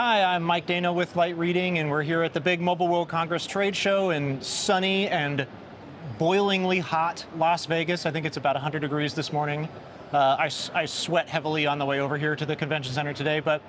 Hi, I'm Mike Dano with Light Reading, and we're here at the big Mobile World Congress trade show in sunny and boilingly hot Las Vegas. I think it's about 100 degrees this morning. I sweat heavily on the way over here to the convention center today, but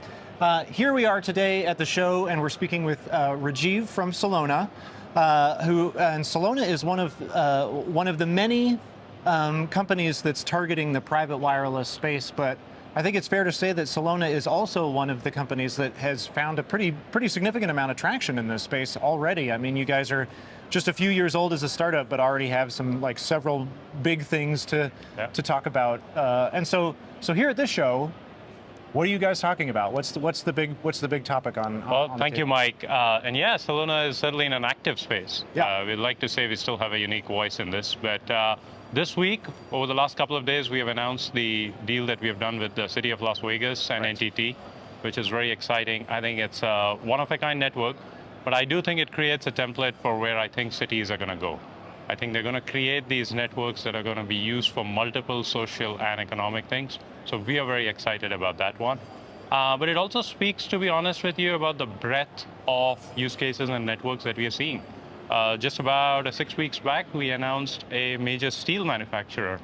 here we are today at the show, and we're speaking with Rajeev from Celona, and Celona is one of the many companies that's targeting the private wireless space, but I think it's fair to say that Celona is also one of the companies that has found a pretty significant amount of traction in this space already. I mean, you guys are just a few years old as a startup, but already have some several big things to talk about. And so here at this show, what are you guys talking about? What's the big topic on? Well, thank you, Mike. And yeah, Celona is certainly in an active space. Yeah. We'd like to say we still have a unique voice in this, but this week, over the last couple of days, we have announced the deal that we have done with the City of Las Vegas and NTT, which is very exciting. I think it's a one-of-a-kind network, but I do think it creates a template for where I think cities are going to go. I think they're going to create these networks that are going to be used for multiple social and economic things. So we are very excited about that one. But it also speaks, to be honest with you, about the breadth of use cases and networks that we are seeing. Just about 6 weeks back, we announced a major steel manufacturer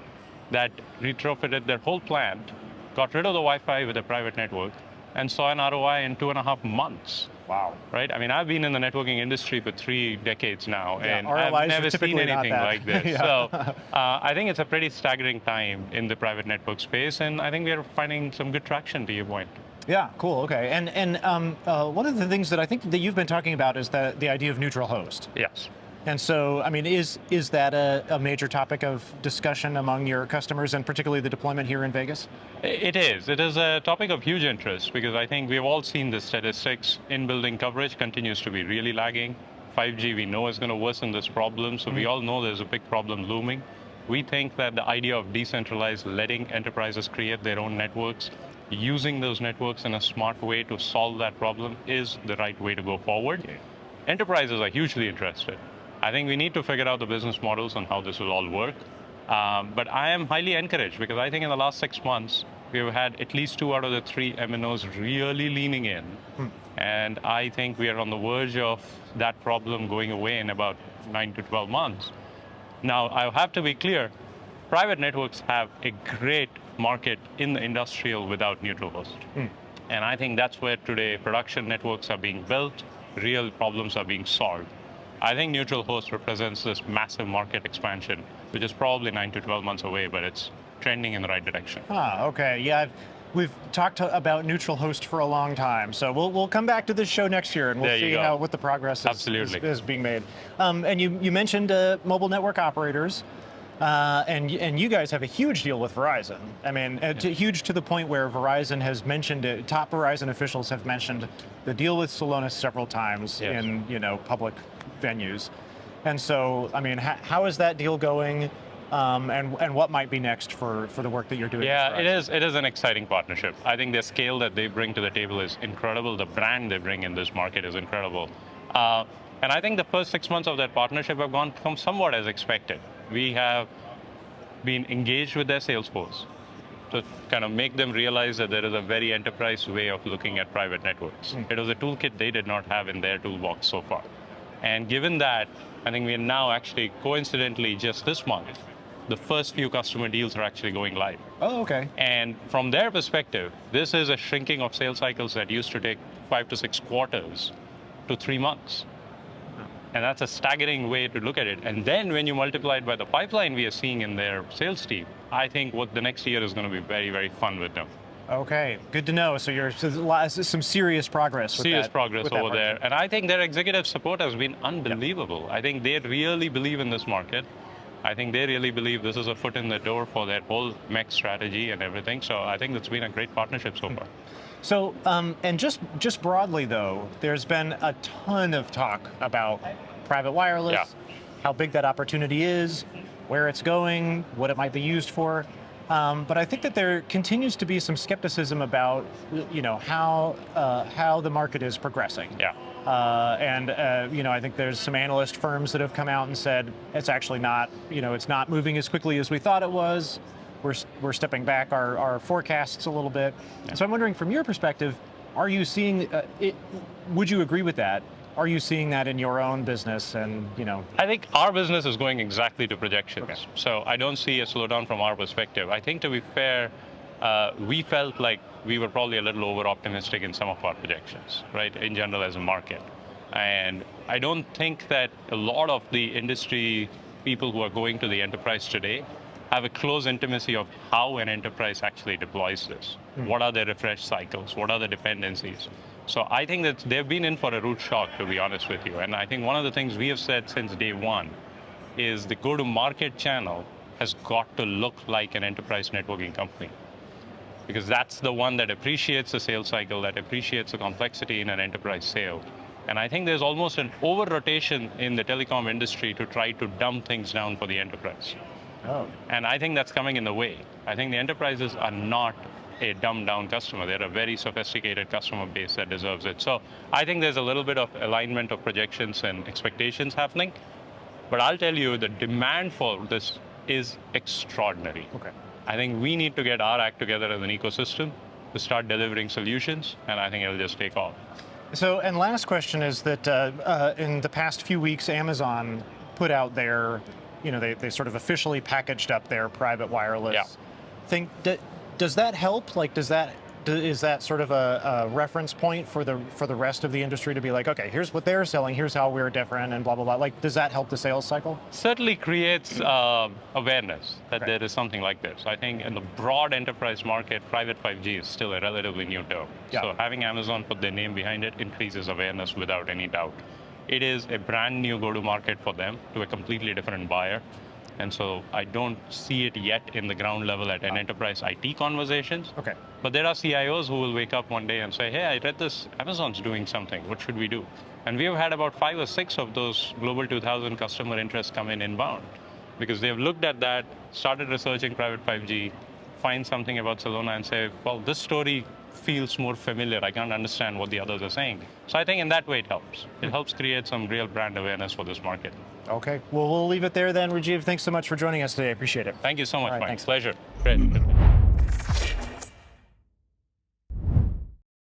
that retrofitted their whole plant, got rid of the Wi-Fi with a private network, and saw an ROI in 2.5 months. Wow. Right? I mean, I've been in the networking industry for 3 decades now, and ROIs I've never seen anything like this. Yeah. So I think it's a pretty staggering time in the private network space, and I think we are finding some good traction, to your point. Yeah, cool, okay. And one of the things that I think that you've been talking about is the idea of neutral host. Yes. And so, I mean, is that a major topic of discussion among your customers, and particularly the deployment here in Vegas? It is. It is a topic of huge interest because I think we've all seen the statistics. In-building coverage continues to be really lagging. 5G we know is going to worsen this problem, so we all know there's a big problem looming. We think that the idea of decentralized, letting enterprises create their own networks, using those networks in a smart way to solve that problem is the right way to go forward. Yeah. Enterprises are hugely interested. I think we need to figure out the business models on how this will all work. But I am highly encouraged because I think in the last 6 months, we've had at least 2 out of the 3 MNOs really leaning in. And I think we are on the verge of that problem going away in about 9 to 12 months. Now, I have to be clear, private networks have a great market in the industrial without neutral host. And I think that's where today production networks are being built, real problems are being solved. I think neutral host represents this massive market expansion, which is probably 9 to 12 months away, but it's trending in the right direction. Okay, yeah. We've talked about neutral host for a long time, so we'll come back to this show next year and we'll see what the progress is being made. And you mentioned mobile network operators. And you guys have a huge deal with Verizon. I mean, huge to the point where Verizon has mentioned it. Top Verizon officials have mentioned the deal with Celona several times in public venues. And so, I mean, how is that deal going? And what might be next for the work that you're doing? Yeah, it is an exciting partnership. I think the scale that they bring to the table is incredible. The brand they bring in this market is incredible. And I think the first 6 months of that partnership have gone from somewhat as expected. We have been engaged with their sales force to kind of make them realize that there is a very enterprise way of looking at private networks. It was a toolkit they did not have in their toolbox so far. And given that, I think we are now actually, coincidentally, just this month, the first few customer deals are actually going live. Oh, okay. And from their perspective, this is a shrinking of sales cycles that used to take 5 to 6 quarters to 3 months. And that's a staggering way to look at it. And then when you multiply it by the pipeline we are seeing in their sales team, I think what the next year is going to be very, very fun with them. Okay, good to know. So you're some serious progress. Serious progress over there. And I think their executive support has been unbelievable. Yep. I think they really believe in this market. I think they really believe this is a foot in the door for their whole MEC strategy and everything. So I think it's been a great partnership so far. So, and just broadly though, there's been a ton of talk about private wireless, how big that opportunity is, where it's going, what it might be used for. But I think that there continues to be some skepticism about, how the market is progressing. Yeah. I think there's some analyst firms that have come out and said it's actually not, it's not moving as quickly as we thought it was. We're stepping back our forecasts a little bit. Yeah. So I'm wondering, from your perspective, Are you seeing, would you agree with that? Are you seeing that in your own business and, I think our business is going exactly to projections. Okay. So I don't see a slowdown from our perspective. I think to be fair, we felt like we were probably a little over-optimistic in some of our projections, right, in general as a market. And I don't think that a lot of the industry people who are going to the enterprise today have a close intimacy of how an enterprise actually deploys this. What are their refresh cycles? What are the dependencies? So I think that they've been in for a root shock, to be honest with you. And I think one of the things we have said since day one is the go-to-market channel has got to look like an enterprise networking company. Because that's the one that appreciates the sales cycle, that appreciates the complexity in an enterprise sale. And I think there's almost an over-rotation in the telecom industry to try to dumb things down for the enterprise. Oh. And I think that's coming in the way. I think the enterprises are not a dumbed down customer. They're a very sophisticated customer base that deserves it. So I think there's a little bit of alignment of projections and expectations happening. But I'll tell you, the demand for this is extraordinary. Okay. I think we need to get our act together as an ecosystem to start delivering solutions, and I think it'll just take off. So, and last question is that in the past few weeks, Amazon put out their, they sort of officially packaged up their private wireless thing. Does that help? Like, is that sort of a reference point for the rest of the industry to be like, okay, here's what they're selling, here's how we're different, and blah blah blah. Like, does that help the sales cycle? Certainly creates awareness that there is something like this. I think in the broad enterprise market, private 5G is still a relatively new term. Yeah. So having Amazon put their name behind it increases awareness without any doubt. It is a brand new go-to-market for them to a completely different buyer. And so I don't see it yet in the ground level at an enterprise IT conversations. Okay. But there are CIOs who will wake up one day and say, hey, I read this, Amazon's doing something, what should we do? And we have had about 5 or 6 of those Global 2000 customer interests come in inbound, because they've looked at that, started researching private 5G, find something about Celona and say, well, this story feels more familiar. I can't understand what the others are saying. So I think in that way it helps. It helps create some real brand awareness for this market. Okay. Well, we'll leave it there then, Rajeev. Thanks so much for joining us today. I appreciate it. Thank you so much, All right, Mike. thanks. Pleasure. Great.